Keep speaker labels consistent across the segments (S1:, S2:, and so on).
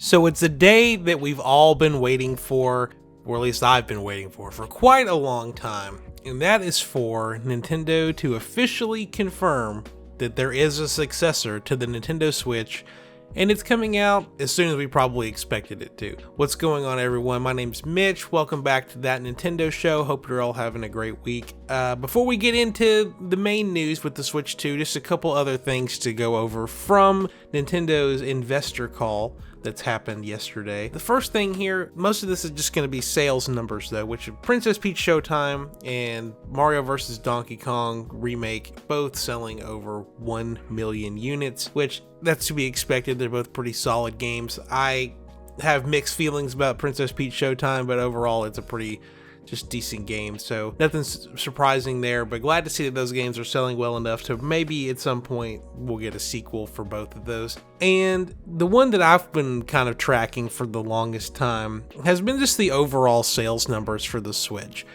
S1: So it's a day that we've all been waiting for, or at least I've been waiting for quite a long time. And that is for Nintendo to officially confirm that there is a successor to the Nintendo Switch, and it's coming out as soon as we probably expected it to. What's going on, everyone? My name's Mitch. Welcome back to That Nintendo Show. Hope you're all having a great week. Before we get into the main news with the Switch 2, just a couple other things to go over from Nintendo's investor call that's happened yesterday. The first thing here, most of this is just going to be sales numbers though, which are Princess Peach Showtime and Mario vs. Donkey Kong Remake, both selling over 1 million units, which that's to be expected. They're both pretty solid games. I have mixed feelings about Princess Peach Showtime, but overall it's a pretty just decent game, so nothing surprising there, but glad to see that those games are selling well enough to maybe at some point we'll get a sequel for both of those. And the one that I've been kind of tracking for the longest time has been just the overall sales numbers for the Switch.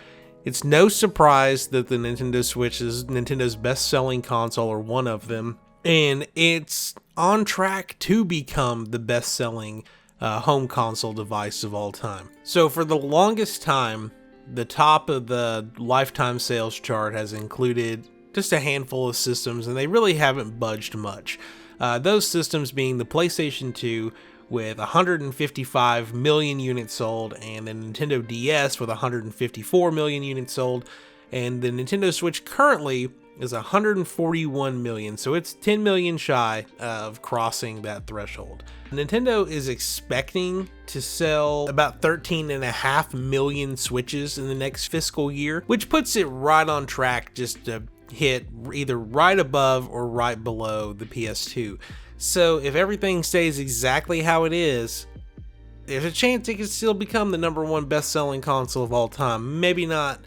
S1: It's no surprise that the Nintendo Switch is Nintendo's best-selling console, or one of them, and it's on track to become the best-selling home console device of all time. So for the longest time, the top of the lifetime sales chart has included just a handful of systems, and they really haven't budged much. Those systems being the PlayStation 2 with 155 million units sold, and the Nintendo DS with 154 million units sold, and the Nintendo Switch currently is 141 million, so it's 10 million shy of crossing that threshold. Nintendo is expecting to sell about 13.5 million Switches in the next fiscal year, which puts it right on track just to hit either right above or right below the PS2. So if everything stays exactly how it is, there's a chance it could still become the #1 best-selling console of all time. Maybe not,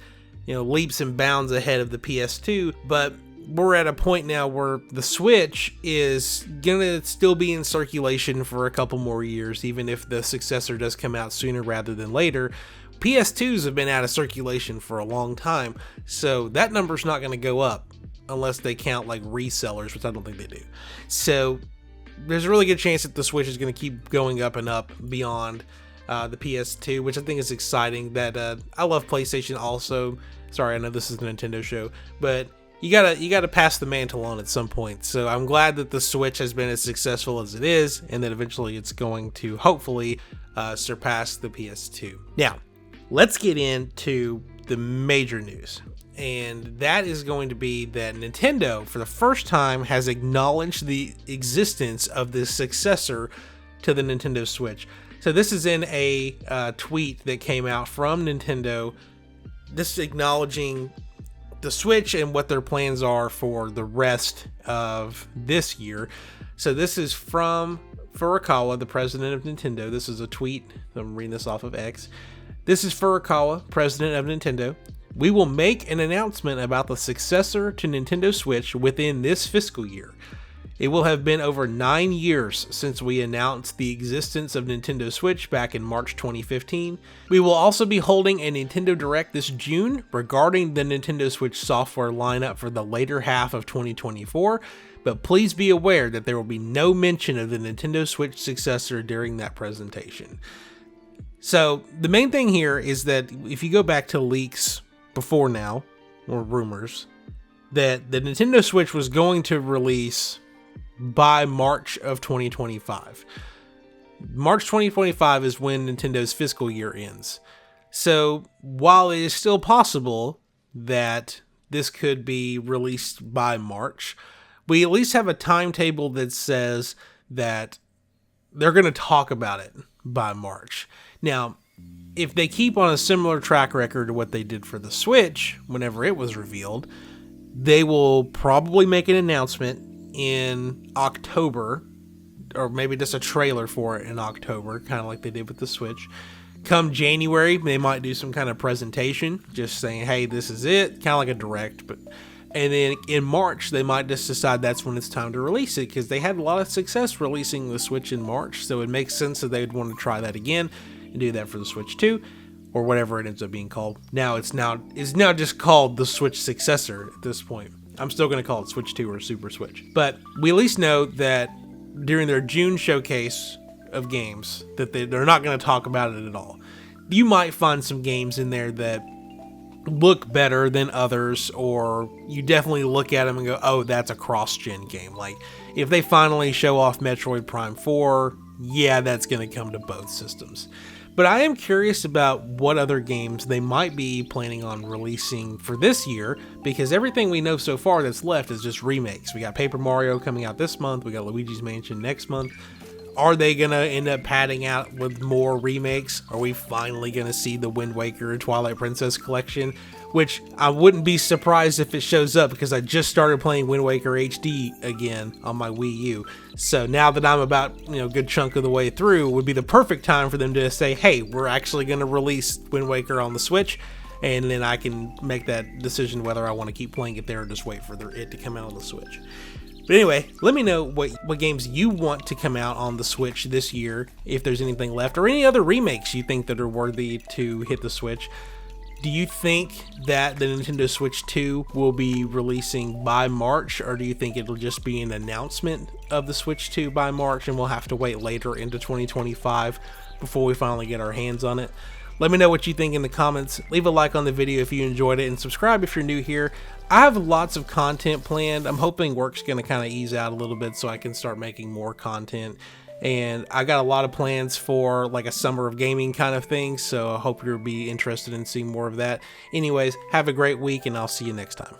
S1: leaps and bounds ahead of the PS2, but we're at a point now where the Switch is gonna still be in circulation for a couple more years, even if the successor does come out sooner rather than later. PS2s have been out of circulation for a long time, so that number's not gonna go up unless they count like resellers, which I don't think they do. So there's a really good chance that the Switch is gonna keep going up and up beyond the PS2, which I think is exciting. That I love PlayStation also. Sorry, I know this is a Nintendo show, but you gotta pass the mantle on at some point. So I'm glad that the Switch has been as successful as it is, and that eventually it's going to hopefully surpass the PS2. Now, let's get into the major news. And that is going to be that Nintendo, for the first time, has acknowledged the existence of the successor to the Nintendo Switch. So this is in a tweet that came out from Nintendo, just acknowledging the Switch and what their plans are for the rest of this year. So this is from Furakawa, the president of Nintendo. This is a tweet. I'm reading this off of X. This is Furakawa, president of Nintendo. We will make an announcement about the successor to Nintendo Switch within this fiscal year. It will have been over 9 years since we announced the existence of Nintendo Switch back in March 2015. We will also be holding a Nintendo Direct this June regarding the Nintendo Switch software lineup for the later half of 2024, but please be aware that there will be no mention of the Nintendo Switch successor during that presentation. So the main thing here is that if you go back to leaks before now, or rumors, that the Nintendo Switch was going to release by March of 2025. March 2025 is when Nintendo's fiscal year ends. So while it is still possible that this could be released by March, we at least have a timetable that says that they're going to talk about it by March. Now, if they keep on a similar track record to what they did for the Switch whenever it was revealed, they will probably make an announcement in October, or maybe just a trailer for it in October, kind of like they did with the Switch. Come January, they might do some kind of presentation, just saying, hey, this is it, kind of like a direct. And then in March, they might just decide that's when it's time to release it, because they had a lot of success releasing the Switch in March, so it makes sense that they'd want to try that again and do that for the Switch 2, or whatever it ends up being called. It's now just called the Switch Successor at this point. I'm still going to call it Switch 2 or Super Switch. But we at least know that during their June showcase of games that they're not going to talk about it at all. You might find some games in there that look better than others, or you definitely look at them and go, oh, that's a cross-gen game. Like, if they finally show off Metroid Prime 4, yeah, that's going to come to both systems. But I am curious about what other games they might be planning on releasing for this year, because everything we know so far that's left is just remakes. We got Paper Mario coming out this month, we got Luigi's Mansion next month. Are they going to end up padding out with more remakes? Are we finally going to see the Wind Waker Twilight Princess collection? Which I wouldn't be surprised if it shows up, because I just started playing Wind Waker HD again on my Wii U. So now that I'm about, a good chunk of the way through, would be the perfect time for them to say, hey, we're actually going to release Wind Waker on the Switch. And then I can make that decision whether I want to keep playing it there or just wait for it to come out on the Switch. But anyway, let me know what games you want to come out on the Switch this year, if there's anything left, or any other remakes you think that are worthy to hit the Switch. Do you think that the Nintendo Switch 2 will be releasing by March, or do you think it'll just be an announcement of the Switch 2 by March and we'll have to wait later into 2025 before we finally get our hands on it? Let me know what you think in the comments. Leave a like on the video if you enjoyed it, and subscribe if you're new here. I have lots of content planned. I'm hoping work's going to kind of ease out a little bit so I can start making more content. And I got a lot of plans for like a summer of gaming kind of thing, so I hope you'll be interested in seeing more of that. Anyways, have a great week, and I'll see you next time.